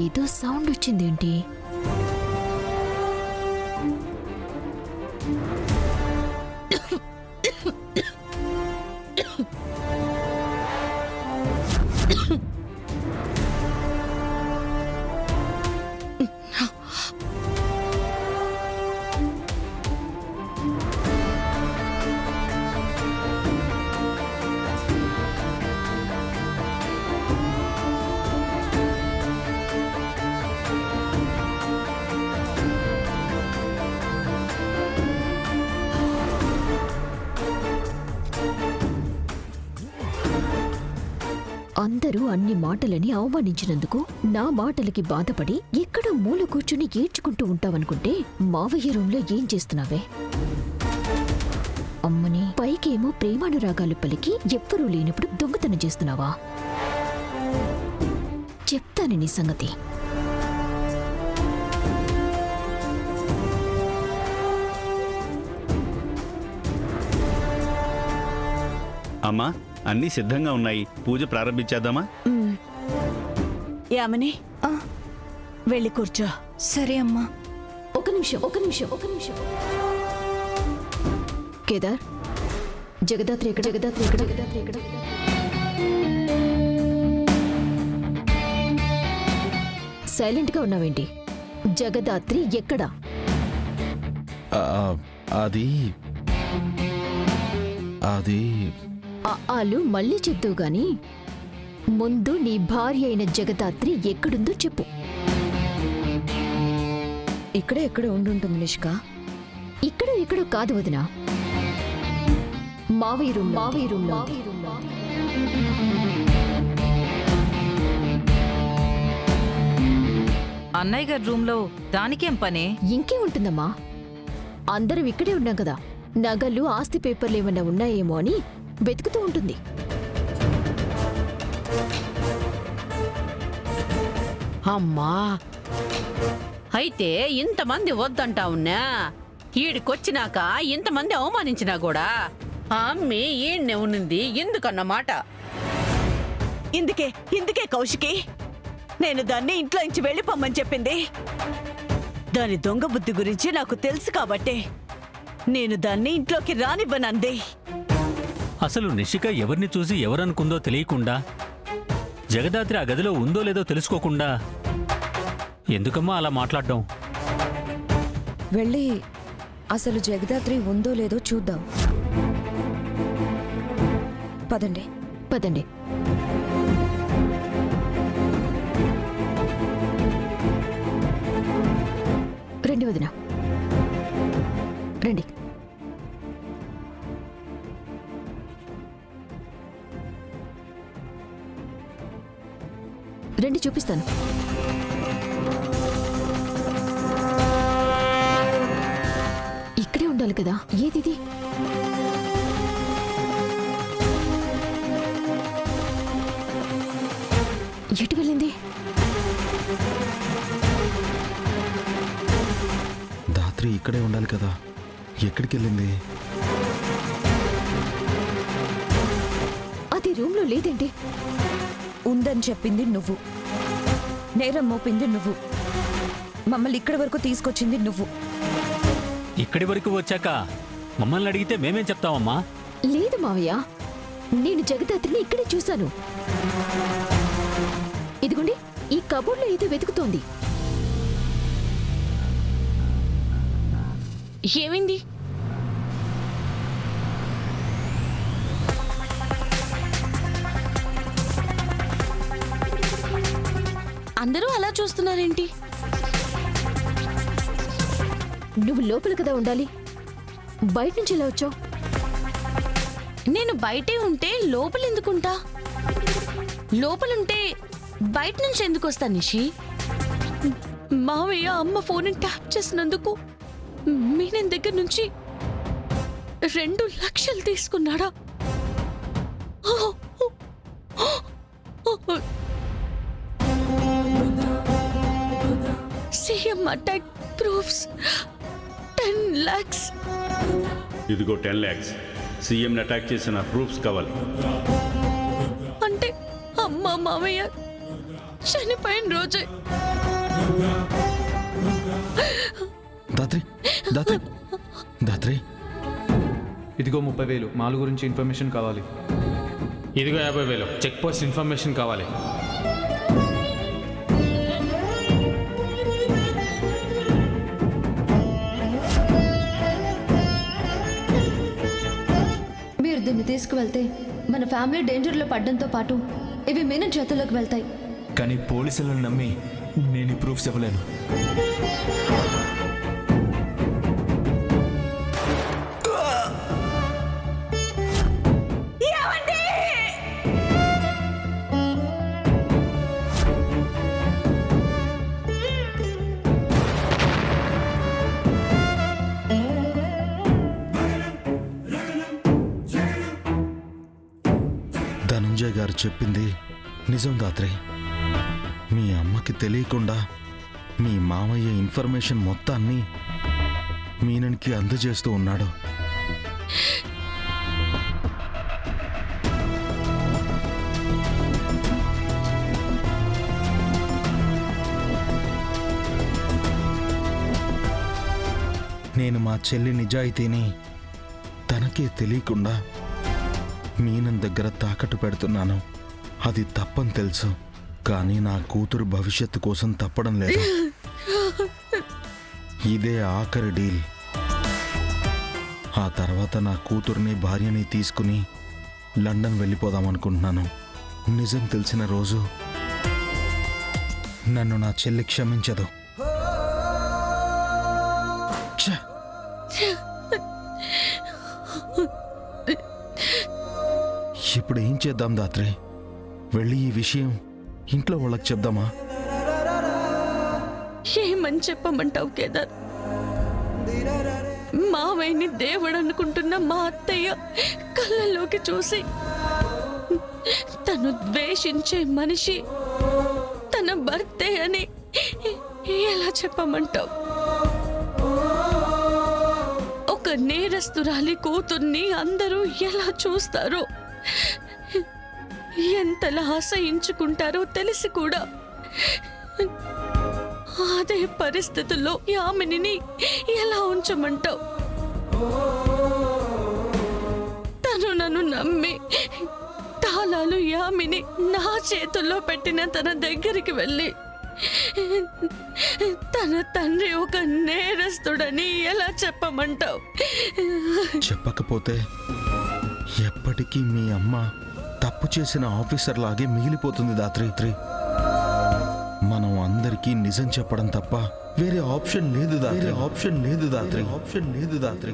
ఏదో సౌండ్ వచ్చిందేంటి? అందరూ అన్ని మాటలని అవమానించినందుకు నా మాటలకి బాధపడి ఎక్కడ మూల కూర్చుని ఏడ్చుకుంటూ ఉంటావనుకుంటే మావయ్య రూంలో ఏం చేస్తున్నావే? అమ్మని పైకేమో ప్రేమానురాగాలు పలికి ఎవ్వరూ లేనప్పుడు దొంగతనం చేస్తున్నావా? చెప్తాను నీ సంగతి. అమ్మా, అన్నీ సిద్ధంగా ఉన్నాయి. పూజ ప్రారంభించేద్దామా? యామిని, వెళ్ళి కూర్చో. సరే అమ్మా. ఒక నిమిషం. కేదార్, జగదాత్రి ఎక్కడ? సైలెంట్ గా ఉన్నావేంటి? జగదాత్రి ఎక్కడా? అది అది ఆలు మళ్ళీ చెప్తావు గాని ముందు నీ భార్య అయిన జగదాత్రి ఎక్కడుందో చెప్పు. ఇక్కడే ఎక్కడ ఉండుంటుంది నిష్క. ఇక్కడో కాదు వదినా, మావయ్య రూంలో. అన్నయ్య గారి రూంలో దానికేం పనే? ఇంకే ఉంటుందమ్మా, అందరం ఇక్కడే ఉన్నాం కదా. నగలు, ఆస్తి పేపర్లు ఏమన్నా ఉన్నాయేమో అని వెతుకుతూ ఉంటుంది. అమ్మా, అయితే ఇంతమంది వద్దంటా ఉన్నా, ఈడికొచ్చినాక ఇంతమంది అవమానించినా కూడా అమ్మి ఈడ్నే ఉన్నింది ఎందుకన్నమాట. ఇందుకే కౌశికి నేను దాన్ని ఇంట్లో నుంచి వెళ్ళిపోమ్మని చెప్పింది. దాని దొంగ బుద్ధి గురించి నాకు తెలుసు కాబట్టే నేను దాన్ని ఇంట్లోకి రానివ్వనంది. అసలు నిషిక ఎవరిని చూసి ఎవరనుకుందో తెలియకుండా, జగదాత్రి ఆ గదిలో ఉందో లేదో తెలుసుకోకుండా ఎందుకమ్మా అలా మాట్లాడడం? వెళ్ళి అసలు జగదాత్రి ఉందో లేదో చూద్దాం. పదండి. రండి వదినా, రండి. రండి చూపిస్తాను. ఇక్కడే ఉండాలి కదా. ఏదిది? ఎటు వెళ్ళింది? దాత్రి ఇక్కడే ఉండాలి కదా, ఎక్కడికి వెళ్ళింది? అది రూమ్లో లేదేంటి? ఉందని చెప్పింది నువ్వు, నేరం మోపింది నువ్వు, మమ్మల్ని ఇక్కడి వరకు తీసుకొచ్చింది నువ్వు. ఇక్కడి వరకు వచ్చాక మమ్మల్ని అడిగితే మేమేం చెప్తామమ్మా? లేదు మావయ్య, నేను జగదాత్రిని ఇక్కడే చూశాను. ఇదిగోండి, ఈ కబోర్డ్లో ఏదో వెతుకుతోంది. ఏమైంది? అందరూ అలా చూస్తున్నారేంటి? నువ్వు లోపల కదా ఉండాలి, బయట నుంచి ఎలా వచ్చావు? నేను బయటే ఉంటే లోపలెందుకుంటా? లోపలుంటే బయట నుంచి ఎందుకు వస్తా నిషి? మావయ్య అమ్మ ఫోన్ ట్యాప్ చేసినందుకు మీనన్ దగ్గర నుంచి 2 లక్షలు తీసుకున్నాడా? CM attack proofs 10 lakhs. ఇదిగో 10 lakhs. సీఎంని అటాక్ చేసిన ప్రూఫ్స్ కావాలి. అంటే అమ్మ మావయ్య చనిపోయిన రోజే. దాత్రి దాత్రి దాత్రి ఇదిగో 30,000 మాలు గురించి ఇన్ఫర్మేషన్ కావాలి. ఇదిగో 50,000 చెక్ పోస్ట్ ఇన్ఫర్మేషన్ కావాలి. మీరు దీన్ని తీసుకువెళ్తే మన ఫ్యామిలీ డేంజర్లో పడ్డంతో పాటు ఇవి మీనన్ చేతుల్లోకి వెళ్తాయి. కానీ పోలీసులను నమ్మి నేను ఈ ప్రూఫ్స్ ఇవ్వలేను. ధనంజయ్ గారు చెప్పింది నిజం దాత్రి. మీ అమ్మకి తెలియకుండా మీ మామయ్య ఇన్ఫర్మేషన్ మొత్తాన్ని మీనన్కి అందజేస్తూ ఉన్నాడు. నేను మా చెల్లి నిజాయితీని తనకే తెలియకుండా మీనన్ దగ్గర తాకట్టు పెడుతున్నాను. అది తప్పని తెలుసు, కానీ నా కూతురు భవిష్యత్తు కోసం తప్పడం లేదు. ఇదే ఆఖరి డీల్. ఆ తర్వాత నా కూతుర్ని భార్యని తీసుకుని లండన్ వెళ్ళిపోదామనుకుంటున్నాను. నిజం తెలిసిన రోజు నన్ను నా చెల్లి క్షమించదు. ఛ! ఇప్పుడు ఏం చేద్దాం దాత్రి? వెళ్ళి ఈ విషయం ఇంట్లో వాళ్ళకి చెప్దామా? ఏమని చెప్పమంటావు కేదార్? మావయ్యని దేవుడు అనుకుంటున్న మా అత్తయ్య కళ్ళల్లోకి చూసి తను ద్వేషించే మనిషి తన భర్తే అని ఎలా చెప్పమంటావు? ఒక నేరస్తురాలి కూతుర్ని అందరూ ఎలా చూస్తారో, ఎంతలా ఆశయించుకుంటారో తెలిసి కూడా అదే పరిస్థితుల్లో యామినిని ఎలా ఉంచమంటావు? తను నన్ను నమ్మి తాళాలు యామిని నా చేతుల్లో పెట్టిన తన దగ్గరికి వెళ్ళి తన తండ్రి ఒక నేరస్తుడని ఎలా చెప్పమంటావు? చెప్పకపోతే ఎప్పటికీ మీ అమ్మ తప్పు చేసిన ఆఫీసర్ లాగే మిగిలిపోతుంది దాత్రి. మనం అందరికీ నిజం చెప్పడం తప్ప వేరే ఆప్షన్ లేదు దాత్రి.